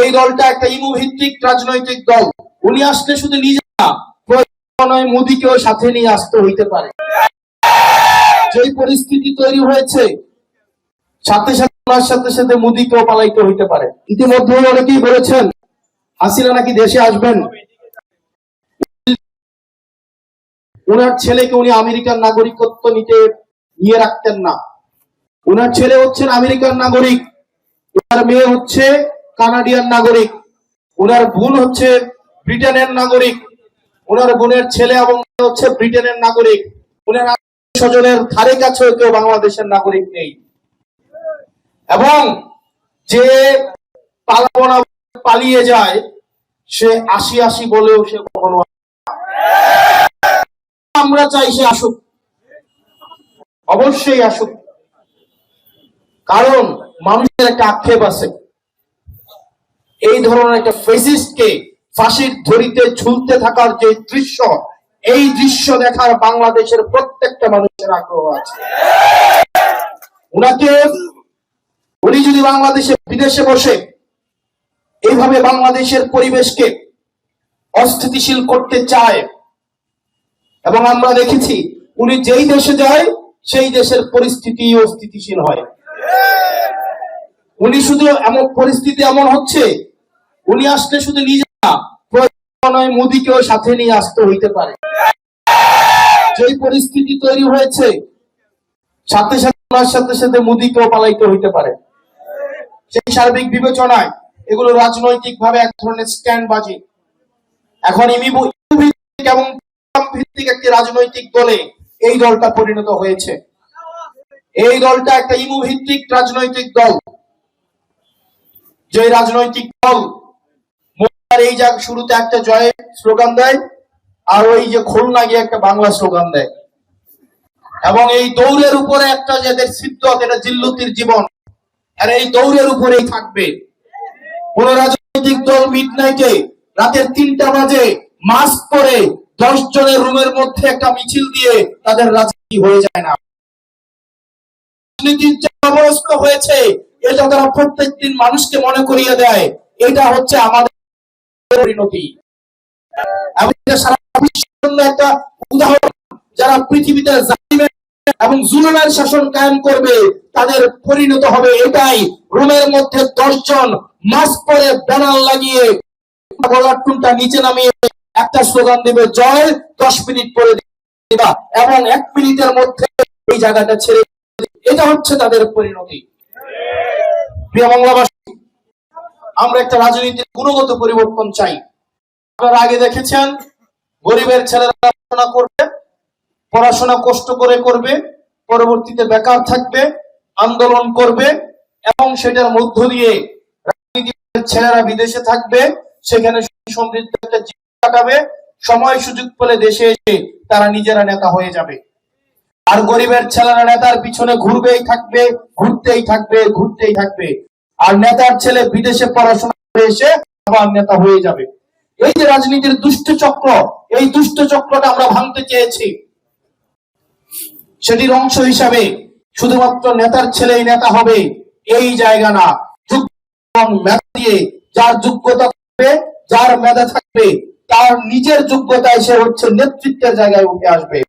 এই দলটা একটা ইমু ভিত্তিক রাজনৈতিক দল। উনি আসলে শুধু নিজে না, নয় মোদীকেও সাথে নিয়ে আসতে হইতে পারে। যেই পরিস্থিতি তৈরি হয়েছে, সাথে সাথে মোদীকেও পালাইতে হইতে পারে। ইতিমধ্যে অনেকেই বলেছেন হাসিনা নাকি দেশে আসবেন, উনার ছেলেকে উনি আমেরিকার নাগরিকত্ব নিয়ে রাখতেন না। উনার ছেলে হচ্ছেন আমেরিকার নাগরিক, উনার মেয়ে হচ্ছে কানাডিয়ান নাগরিক, উনার বোন হচ্ছে ব্রিটেনের নাগরিক, উনার বোনের ছেলে এবং হচ্ছে ব্রিটেনের নাগরিক। উনার স্বজনের ধারে কাছেও কেউ বাংলাদেশের নাগরিক নেই। এবং যে পালিয়ে যায় সে আসি বলেও সে কখনো, আমরা চাই সে আসুক, অবশ্যই আসুক। কারণ মানুষের একটা আক্ষেপ আছে, এই ধরনের একটা ফ্যাসিস্টকে ফাঁসির দড়িতে ঝুলতে থাকার যে দৃশ্য, এই দৃশ্য দেখার বাংলাদেশের প্রত্যেকটা মানুষের আগ্রহ আছে। উনি যদি বিদেশে বসে এইভাবে বাংলাদেশের পরিবেশকে অস্থিতিশীল করতে চায়, এবং আমরা দেখেছি উনি যেই দেশে যায় সেই দেশের পরিস্থিতি অস্থিতিশীল হয়। উনি শুধু পরিস্থিতি এমন হচ্ছে, উনি আসলে শুধু নিজে না, নয় মোদীকেও সাথে নিয়ে আসতে হইতে পারে। যেই পরিস্থিতি তৈরি হয়েছে, সাথে সাথে মোদীকেও পালাইতে হইতে পারে। সেই সার্বিক বিবেচনায় এগুলো রাজনৈতিক ভাবে এক ধরনের স্ট্যান্ড বাজি। এখন এবং ভিত্তিক একটি রাজনৈতিক দলে এই দলটা পরিণত হয়েছে। এই দলটা একটা ইমু ভিত্তিক রাজনৈতিক দল। যে রাজনৈতিক দল এই শুরুতে একটা জয় স্লোগান দেয়, আর ওই যে খুলনা গিয়ে একটা বাংলা স্লোগান দেয়, এবং এই দৌড়ের উপরে একটা যাদের সিদ্ধত, এটা জিল্লুতির জীবন, আর এই দৌড়ের উপরেই থাকবে। কোন রাজনৈতিক দল মিডনাইটে রাতের 3টা বাজে মাস্ক পরে 10 জনের রুমের মধ্যে একটা মিছিল দিয়ে তাদের রাজনীতি হয়ে যায় না। রাজনীতির যে অবস্থা হয়েছে, এটা তারা প্রত্যেকদিন মানুষকে মনে করিয়ে দেয় এটা হচ্ছে আমাদের পরিণতি। সারা বিশ্বের জন্য একটা উদাহরণ, যারা পৃথিবীতে জালিমের এবং জুলুমের শাসন কায়েম করবে তাদের পরিণত হবে এটাই। রুমের মধ্যে 10 জন মাস্ক পরে ব্যানার লাগিয়ে গলার টুনটা নিচে নামিয়ে একটা স্লোগান দিবে, জয়, 10 মিনিট পরে দিবা, এবং 1 মিনিটের মধ্যে এই জায়গাটা ছেড়ে, এটা হচ্ছে তাদের পরিণতি। প্রিয় বাংলাবাসী, আমরা একটা রাজনীতির গুণগত পরিবর্তন চাই। আপনারা আগে দেখেছেন গরিবের ছেলেরা পড়াশোনা করবে, পড়াশোনা কষ্ট করে করবে, পরবর্তীতে বেকার থাকবে, আন্দোলন করবে, এবং সেটার মধ্য দিয়ে রাজনীতির ছেলেরা বিদেশে থাকবে, সেখানে সমৃদ্ধ একটা জীবন কাটাবে, সময় সুযোগ পেলে দেশে এসে তারা নিজেরা নেতা হয়ে যাবে। আর গরিবের ছেলেরা নেতার পিছনে ঘুরতেই থাকবে, আর নেতার ছেলে বিদেশে পড়াশোনা করে এসে আবার নেতা হয়ে যাবে। এই যে রাজনীতির দুষ্ট চক্র, এই দুষ্ট চক্রটা আমরা ভাঙতে চেয়েছি। সেটির অংশ হিসাবে শুধুমাত্র নেতার ছেলেই নেতা হবে এই জায়গা না, মেধা দিয়ে যার যোগ্যতা থাকবে, যার মেধা থাকবে, তার নিজের যোগ্যতায় সে হচ্ছে নেতৃত্বের জায়গায় উঠে আসবে।